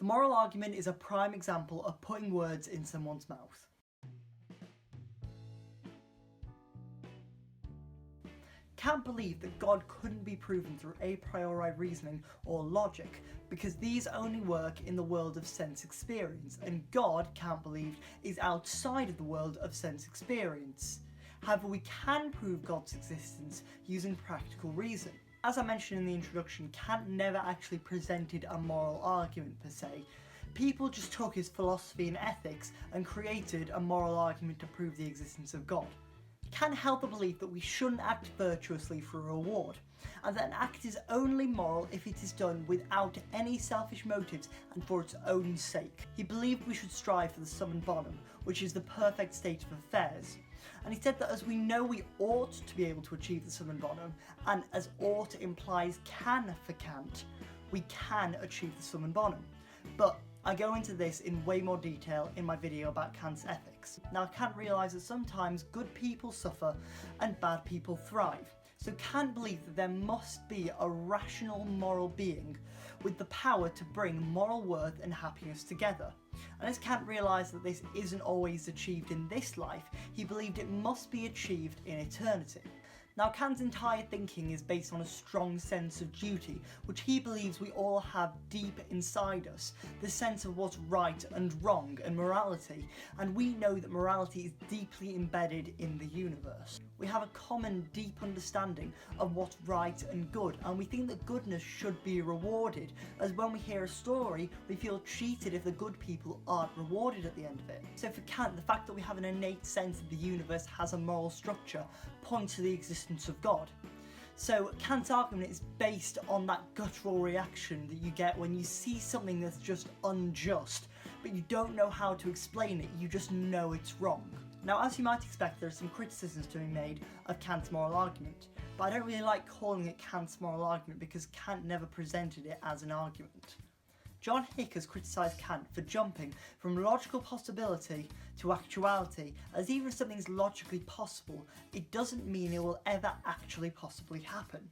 The moral argument is a prime example of putting words in someone's mouth. Kant believed that God couldn't be proven through a priori reasoning or logic because these only work in the world of sense experience, and God, Kant believed, is outside of the world of sense experience. However, we can prove God's existence using practical reason. As I mentioned in the introduction, Kant never actually presented a moral argument per se. People just took his philosophy and ethics and created a moral argument to prove the existence of God. Kant held the belief that we shouldn't act virtuously for a reward, and that an act is only moral if it is done without any selfish motives and for its own sake. He believed we should strive for the summum bonum, which is the perfect state of affairs. And he said that as we know we ought to be able to achieve the summum bonum, and as ought implies can for Kant, we can achieve the summum bonum. But I go into this in way more detail in my video about Kant's ethics. Now, Kant realised that sometimes good people suffer and bad people thrive. So Kant believed that there must be a rational moral being with the power to bring moral worth and happiness together. And as Kant realised that this isn't always achieved in this life, he believed it must be achieved in eternity. Now, Kant's entire thinking is based on a strong sense of duty, which he believes we all have deep inside us, the sense of what's right and wrong and morality, and we know that morality is deeply embedded in the universe. We have a common deep understanding of what's right and good, and we think that goodness should be rewarded, as when we hear a story, we feel cheated if the good people aren't rewarded at the end of it. So for Kant, the fact that we have an innate sense that the universe has a moral structure points to the existence of God. So Kant's argument is based on that guttural reaction that you get when you see something that's just unjust, but you don't know how to explain it, you just know it's wrong. Now, as you might expect, there are some criticisms to be made of Kant's moral argument, but I don't really like calling it Kant's moral argument because Kant never presented it as an argument. John Hick has criticised Kant for jumping from logical possibility to actuality, as even if something's logically possible, it doesn't mean it will ever actually possibly happen.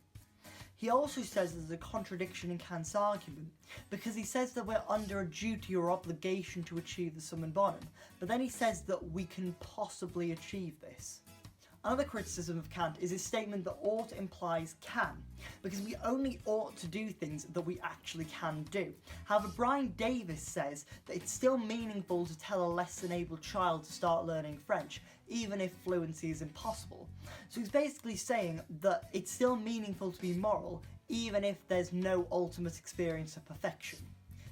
He also says there's a contradiction in Kant's argument, because he says that we're under a duty or obligation to achieve the summum bonum, but then he says that we can possibly achieve this. Another criticism of Kant is his statement that ought implies can, because we only ought to do things that we actually can do. However, Brian Davis says that it's still meaningful to tell a less than able child to start learning French, even if fluency is impossible. So he's basically saying that it's still meaningful to be moral, even if there's no ultimate experience of perfection.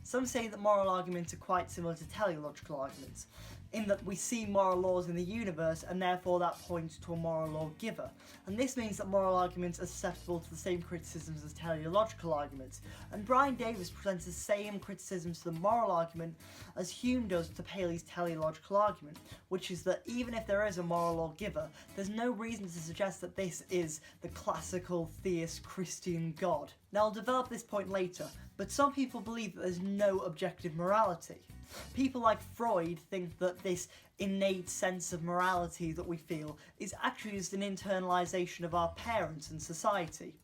Some say that moral arguments are quite similar to teleological arguments, in that we see moral laws in the universe and therefore that points to a moral lawgiver. And this means that moral arguments are susceptible to the same criticisms as teleological arguments. And Brian Davis presents the same criticisms to the moral argument as Hume does to Paley's teleological argument, which is that even if there is a moral lawgiver, there's no reason to suggest that this is the classical theist Christian God. Now, I'll develop this point later, but some people believe that there's no objective morality. People like Freud think that this innate sense of morality that we feel is actually just an internalisation of our parents and society.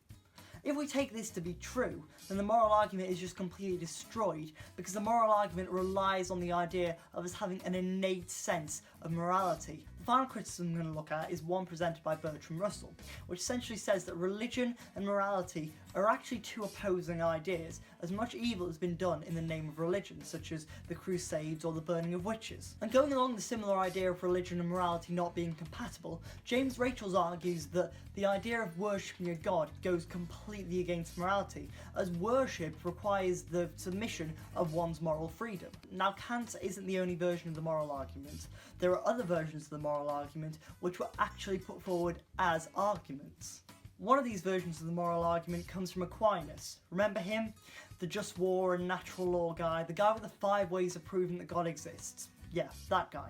If we take this to be true, then the moral argument is just completely destroyed, because the moral argument relies on the idea of us having an innate sense of morality. The final criticism I'm going to look at is one presented by Bertrand Russell, which essentially says that religion and morality are actually two opposing ideas, as much evil has been done in the name of religion, such as the Crusades or the burning of witches. And going along the similar idea of religion and morality not being compatible, James Rachels argues that the idea of worshipping a god goes completely against morality, as worship requires the submission of one's moral freedom. Now, Kant isn't the only version of the moral argument. There are other versions of the moral argument which were actually put forward as arguments. One of these versions of the moral argument comes from Aquinas. Remember him? The just war and natural law guy, the guy with the 5 ways of proving that God exists. Yeah, that guy.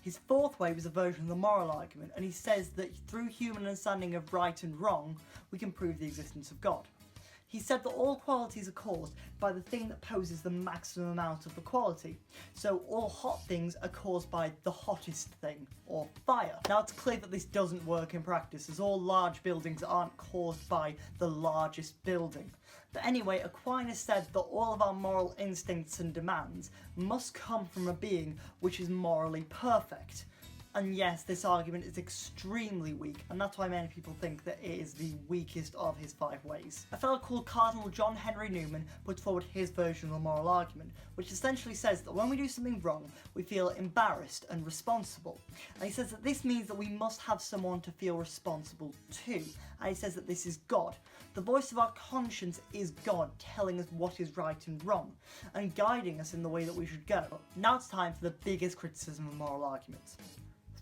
His 4th way was a version of the moral argument, and he says that through human understanding of right and wrong, we can prove the existence of God. He said that all qualities are caused by the thing that poses the maximum amount of the quality. So all hot things are caused by the hottest thing, or fire. Now, it's clear that this doesn't work in practice, as all large buildings aren't caused by the largest building. But anyway, Aquinas said that all of our moral instincts and demands must come from a being which is morally perfect. And yes, this argument is extremely weak, and that's why many people think that it is the weakest of his 5 ways. A fellow called Cardinal John Henry Newman puts forward his version of the moral argument, which essentially says that when we do something wrong, we feel embarrassed and responsible. And he says that this means that we must have someone to feel responsible to, and he says that this is God. The voice of our conscience is God telling us what is right and wrong, and guiding us in the way that we should go. Now it's time for the biggest criticism of moral arguments.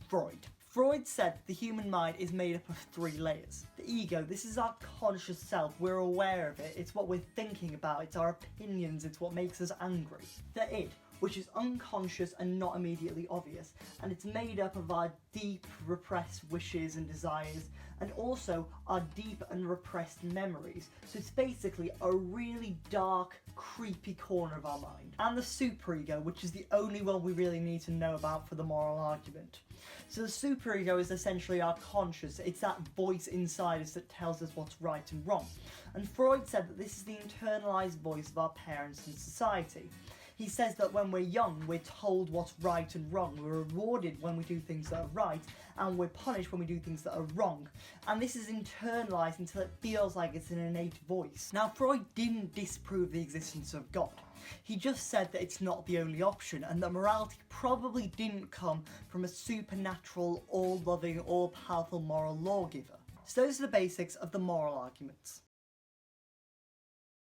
Freud. Freud said that the human mind is made up of 3 layers. The ego, this is our conscious self, we're aware of it, it's what we're thinking about, it's our opinions, it's what makes us angry. The id, which is unconscious and not immediately obvious, and it's made up of our deep repressed wishes and desires, and also our deep and repressed memories. So it's basically a really dark, creepy corner of our mind. And the superego, which is the only one we really need to know about for the moral argument. So the superego is essentially our conscious, it's that voice inside us that tells us what's right and wrong. And Freud said that this is the internalized voice of our parents and society. He says that when we're young, we're told what's right and wrong. We're rewarded when we do things that are right, and we're punished when we do things that are wrong. And this is internalized until it feels like it's an innate voice. Now, Freud didn't disprove the existence of God. He just said that it's not the only option, and that morality probably didn't come from a supernatural, all-loving, all-powerful moral lawgiver. So those are the basics of the moral arguments.